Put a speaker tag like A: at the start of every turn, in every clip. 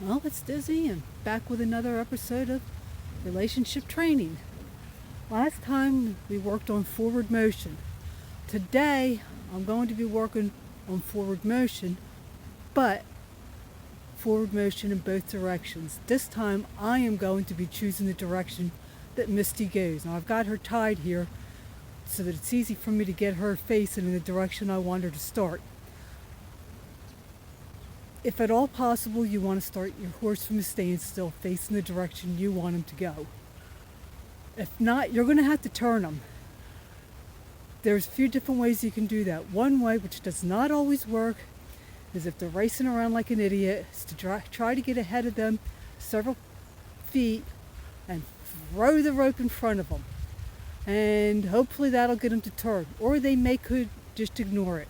A: Well, it's Dizzy and back with another episode of Relationship Training. Last time we worked on forward motion. Today I'm going to be working on forward motion, but forward motion in both directions. This time I am going to be choosing the direction that Misty goes. Now I've got her tied here so that it's easy for me to get her facing in the direction I want her to start. If at all possible, you want to start your horse from a standstill facing the direction you want him to go. If not, you're going to have to turn him. There's a few different ways you can do that. One way, which does not always work, is if they're racing around like an idiot, is to try to get ahead of them several feet and throw the rope in front of them. And hopefully that'll get them to turn. Or they could just ignore it.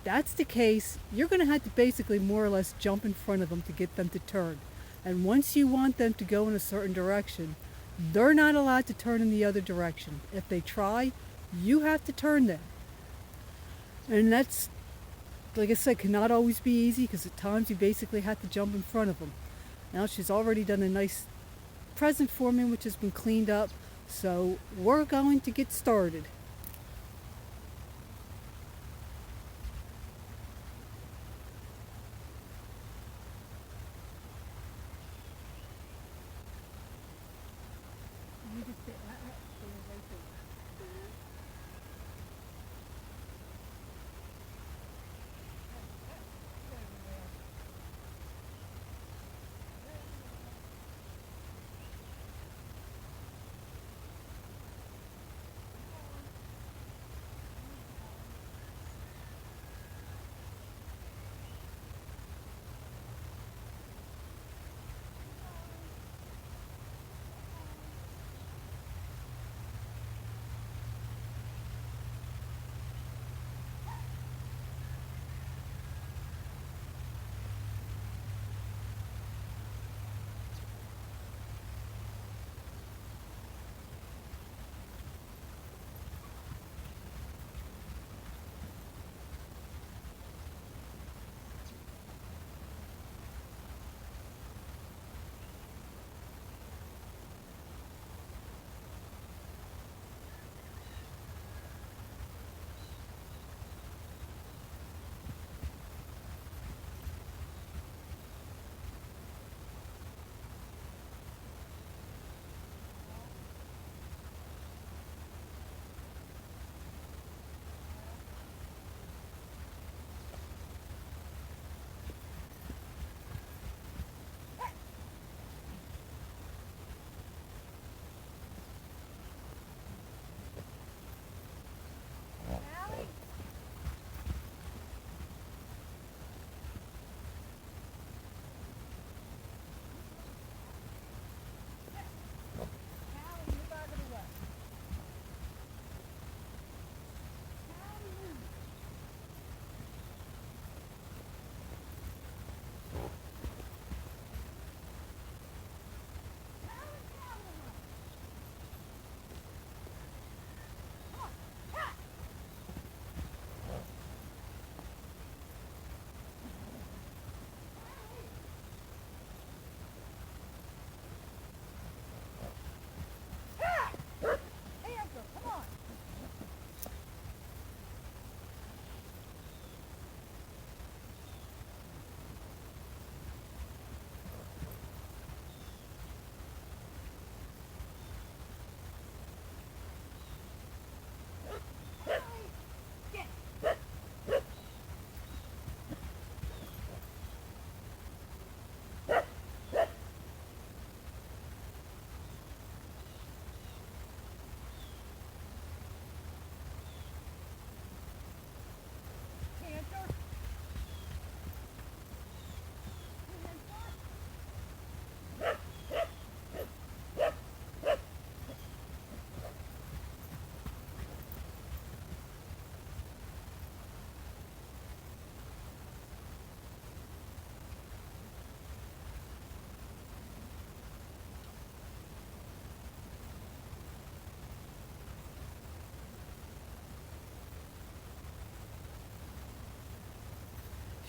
A: That's the case, you're going to have to basically more or less jump in front of them to get them to turn. And once you want them to go in a certain direction, they're not allowed to turn in the other direction. If they try, you have to turn them. And that's, like I said, cannot always be easy because at times you basically have to jump in front of them. Now she's already done a nice present for me, which has been cleaned up. So we're going to get started.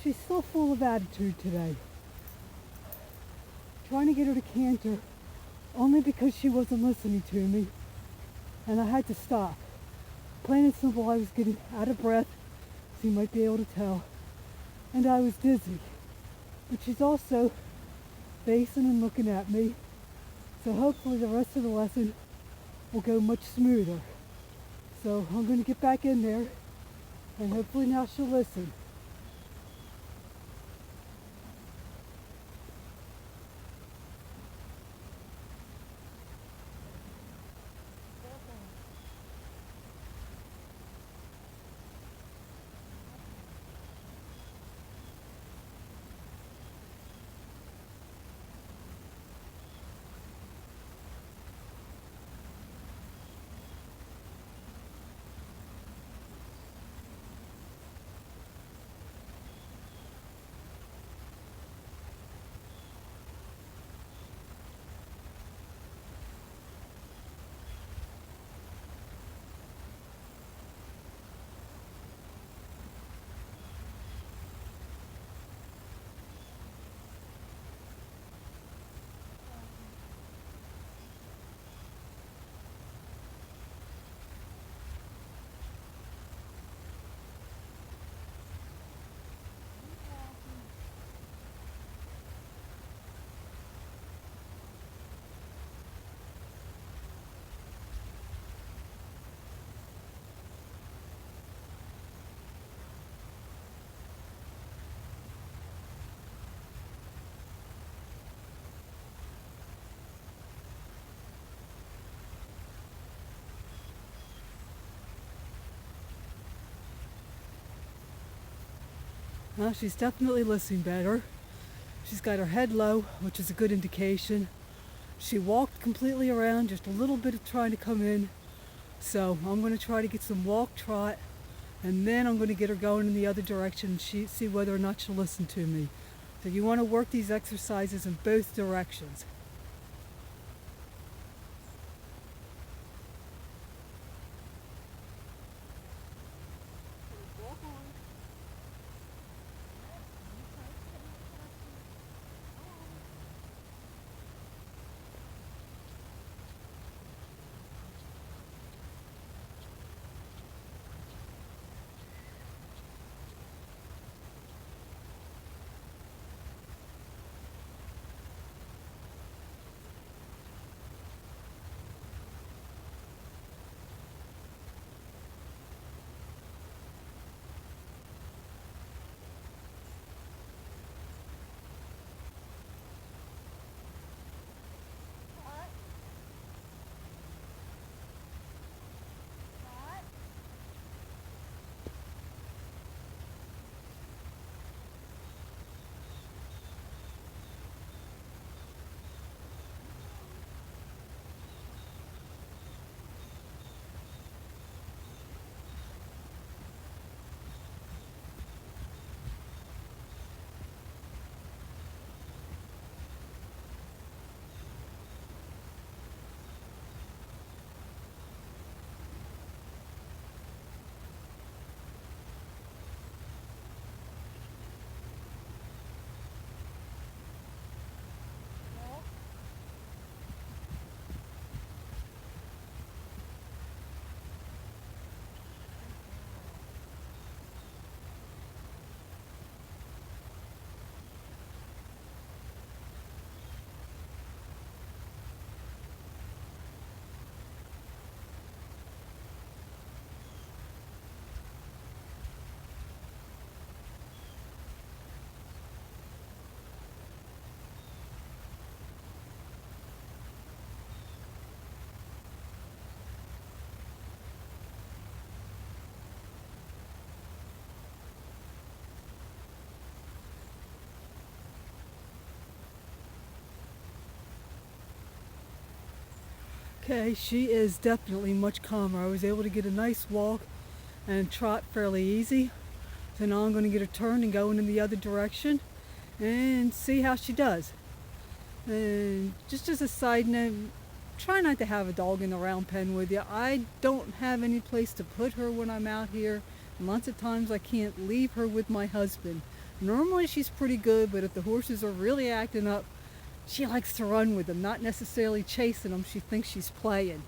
A: She's still full of attitude today. trying to get her to canter only because she wasn't listening to me, and I had to stop. Plain and simple, I was getting out of breath, as you might be able to tell, and I was dizzy. But she's also facing and looking at me, so hopefully the rest of the lesson will go much smoother. So I'm going to get back in there, and hopefully now she'll listen. Well, she's definitely listening better. She's got her head low, which is a good indication. She walked completely around, just a little bit of trying to come in. So I'm going to try to get some walk trot, and then I'm going to get her going in the other direction and see whether or not she'll listen to me. So you want to work these exercises in both directions. Okay, she is definitely much calmer. I was able to get a nice walk and trot fairly easy. So now I'm going to get her turned and going in the other direction and see how she does. And just as a side note, try not to have a dog in the round pen with you. I don't have any place to put her when I'm out here. And lots of times I can't leave her with my husband. Normally she's pretty good, but if the horses are really acting up, She likes to run with them, not necessarily chasing them. She thinks she's playing.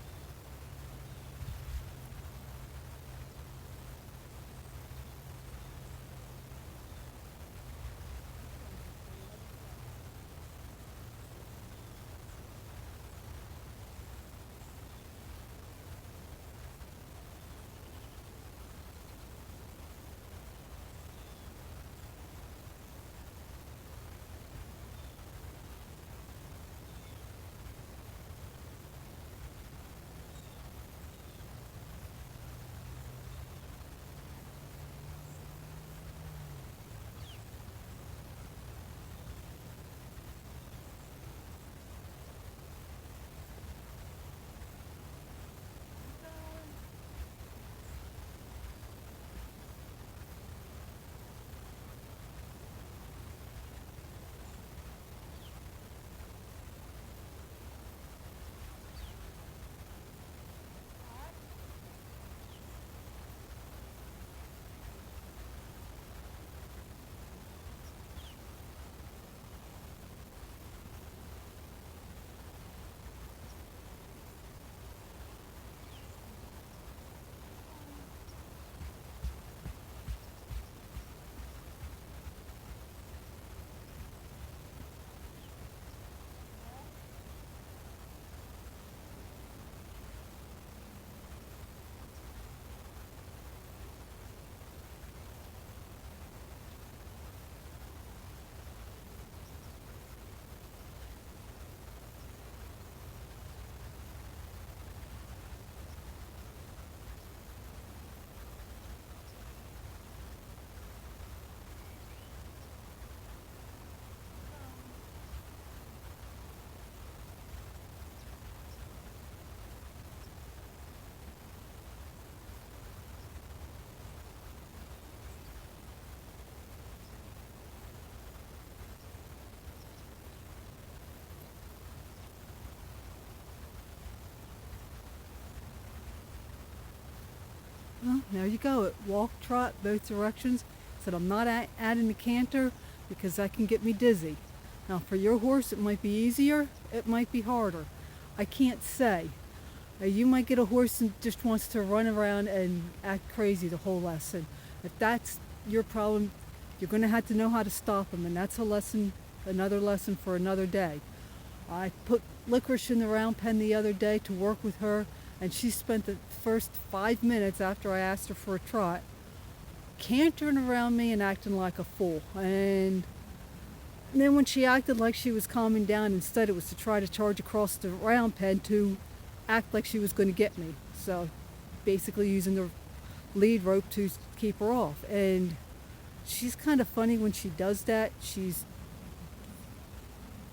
A: Well, there you go. It walk, trot, both directions. Said I'm not adding the canter because that can get me dizzy. Now, for your horse, it might be easier. It might be harder. I can't say. You might get a horse that just wants to run around and act crazy the whole lesson. If that's your problem, you're going to have to know how to stop them, and that's a lesson, another lesson for another day. I put Licorice in the round pen the other day to work with her, and she spent the first 5 minutes after I asked her for a trot cantering around me and acting like a fool. And then when she acted like she was calming down, instead it was to try to charge across the round pen to act like she was going to get me. So basically using the lead rope to keep her off. And she's kind of funny when she does that. She's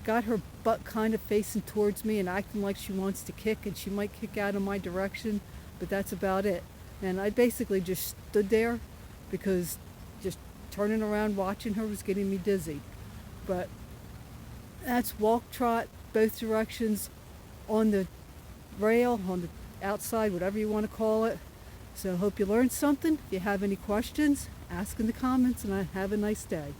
A: got her butt kind of facing towards me and acting like she wants to kick, and she might kick out in my direction, but that's about it. And I basically just stood there because just turning around watching her was getting me dizzy. But that's walk, trot, both directions, on the rail, on the outside, whatever you want to call it. So I hope you learned something. If you have any questions, ask in the comments, and have a nice day.